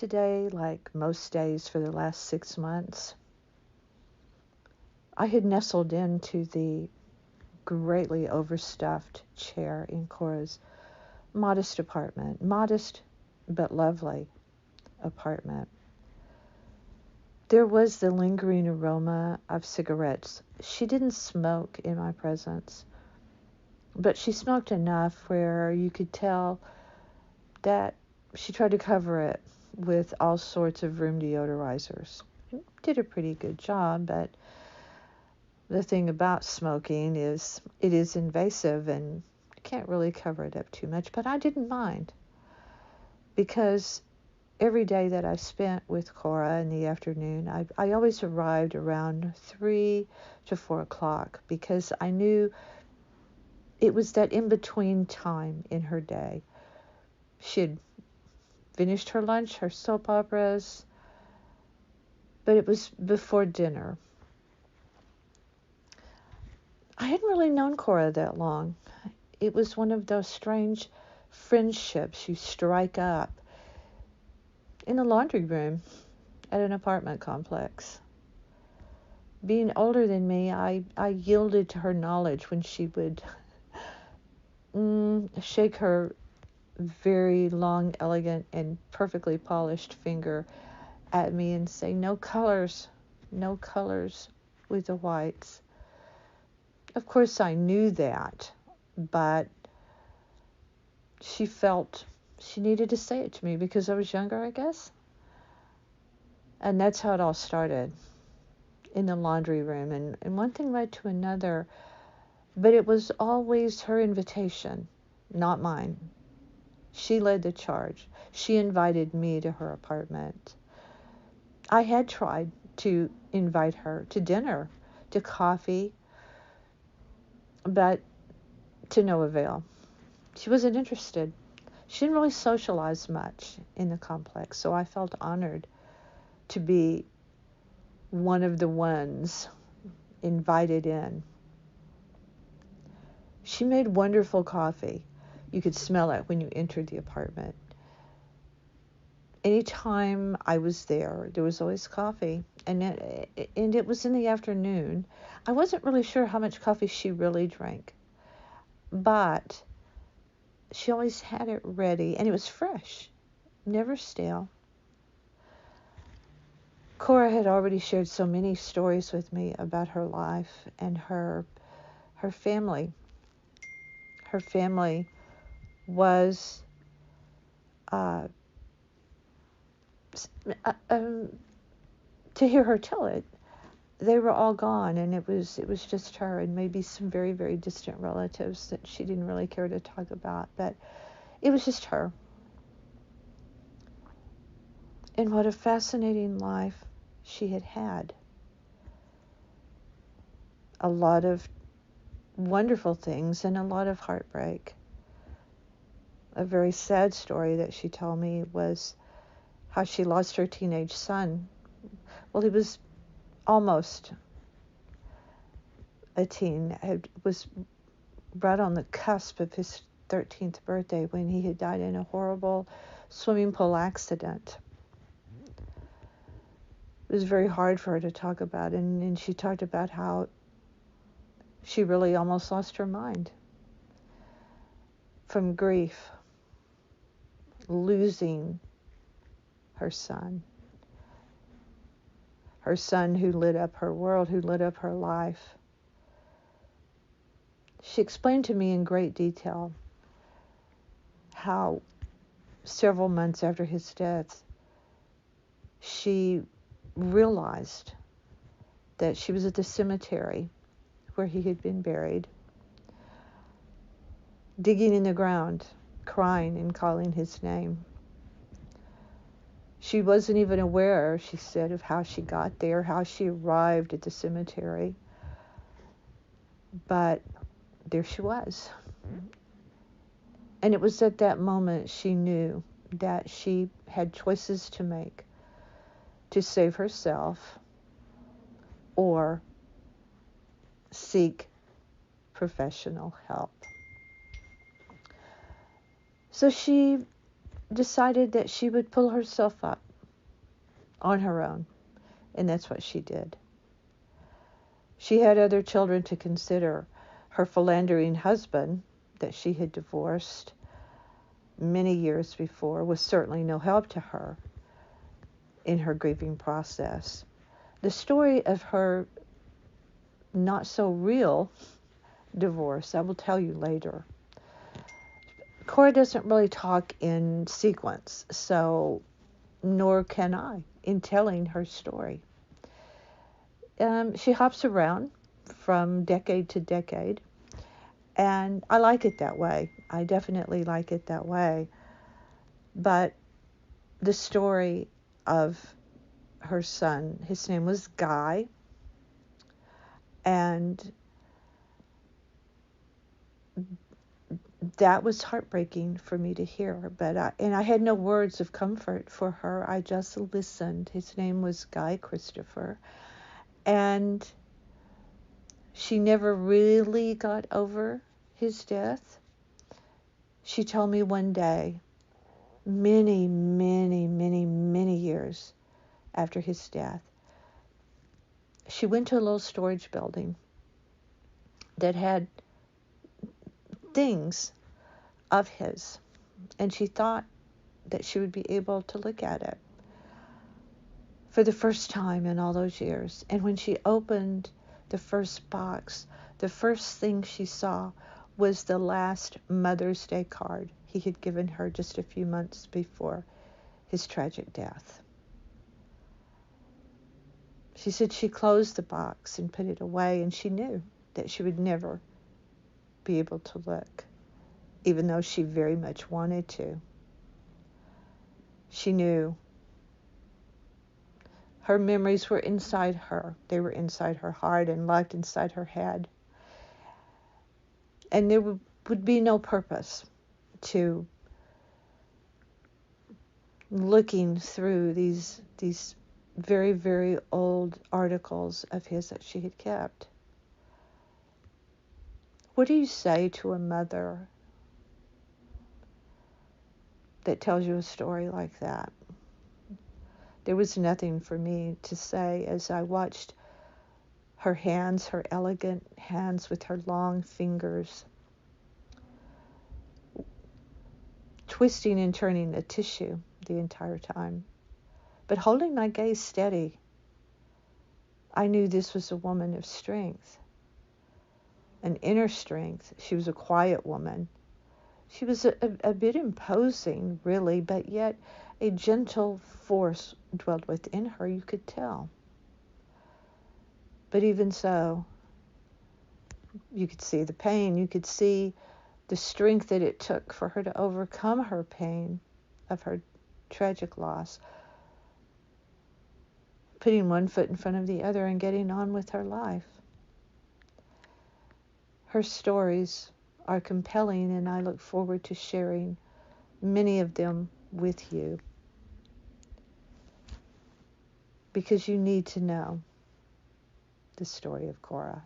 Today, like most days for the last 6 months, I had nestled into the greatly overstuffed chair in Cora's modest apartment. Modest but lovely apartment. There was the lingering aroma of cigarettes. She didn't smoke in my presence, but she smoked enough where you could tell that she tried to cover it with all sorts of room deodorizers. Did a pretty good job, but the thing about smoking is it is invasive and you can't really cover it up too much, but I didn't mind because every day that I spent with Cora in the afternoon, I always arrived around 3 to 4 o'clock because I knew it was that in-between time in her day. She had finished her lunch, her soap operas, but it was before dinner. I hadn't really known Cora that long. It was one of those strange friendships you strike up in a laundry room at an apartment complex. Being older than me, I yielded to her knowledge when she would shake her very long, elegant, and perfectly polished finger at me and say, no colors with the whites. Of course, I knew that, but she felt she needed to say it to me because I was younger, I guess. And that's how it all started, in the laundry room. And one thing led to another, but it was always her invitation, not mine. She led the charge. She invited me to her apartment. I had tried to invite her to dinner, to coffee, but to no avail. She wasn't interested. She didn't really socialize much in the complex, so I felt honored to be one of the ones invited in. She made wonderful coffee. You could smell it when you entered the apartment. Anytime I was there was always coffee, and it was in the afternoon. I wasn't really sure how much coffee she really drank, but she always had it ready, and it was fresh, never stale. Cora had already shared so many stories with me about her life and her family. Her family was to hear her tell it, they were all gone, and it was just her and maybe some very, very distant relatives that she didn't really care to talk about, but it was just her. And what a fascinating life she had had. A lot of wonderful things and a lot of heartbreak. A very sad story that she told me was how she lost her teenage son. Well, he was almost a teen. Was right on the cusp of his 13th birthday when he had died in a horrible swimming pool accident. It was very hard for her to talk about, and she talked about how she really almost lost her mind from grief, losing her son who lit up her world, who lit up her life. She explained to me in great detail how several months after his death, she realized that she was at the cemetery where he had been buried, digging in the ground, crying and calling his name. She wasn't even aware, she said, of how she got there, how she arrived at the cemetery. But there she was. And it was at that moment she knew that she had choices to make to save herself or seek professional help. So she decided that she would pull herself up on her own, and that's what she did. She had other children to consider. Her philandering husband, that she had divorced many years before, was certainly no help to her in her grieving process. The story of her not so real divorce, I will tell you later. Cora doesn't really talk in sequence, so nor can I in telling her story. She hops around from decade to decade, and I like it that way. I definitely like it that way. But the story of her son, his name was Guy, and that was heartbreaking for me to hear. But I had no words of comfort for her. I just listened. His name was Guy Christopher, and she never really got over his death. She told me one day, many, many, many, many years after his death, she went to a little storage building that had things of his, and she thought that she would be able to look at it for the first time in all those years. And when she opened the first box, the first thing she saw was the last Mother's Day card he had given her just a few months before his tragic death. She said she closed the box and put it away, and she knew that she would never be able to look, even though she very much wanted to. She knew her memories were inside her. They were inside her heart and locked inside her head. And there would be no purpose to looking through these very, very old articles of his that she had kept. What do you say to a mother that tells you a story like that? There was nothing for me to say as I watched her hands, her elegant hands with her long fingers, twisting and turning the tissue the entire time, but holding my gaze steady. I knew this was a woman of strength, an inner strength. She was a quiet woman. She was a bit imposing, really, but yet a gentle force dwelled within her, you could tell. But even so, you could see the pain. You could see the strength that it took for her to overcome her pain of her tragic loss, putting one foot in front of the other and getting on with her life. Her stories are compelling, and I look forward to sharing many of them with you, because you need to know the story of Cora.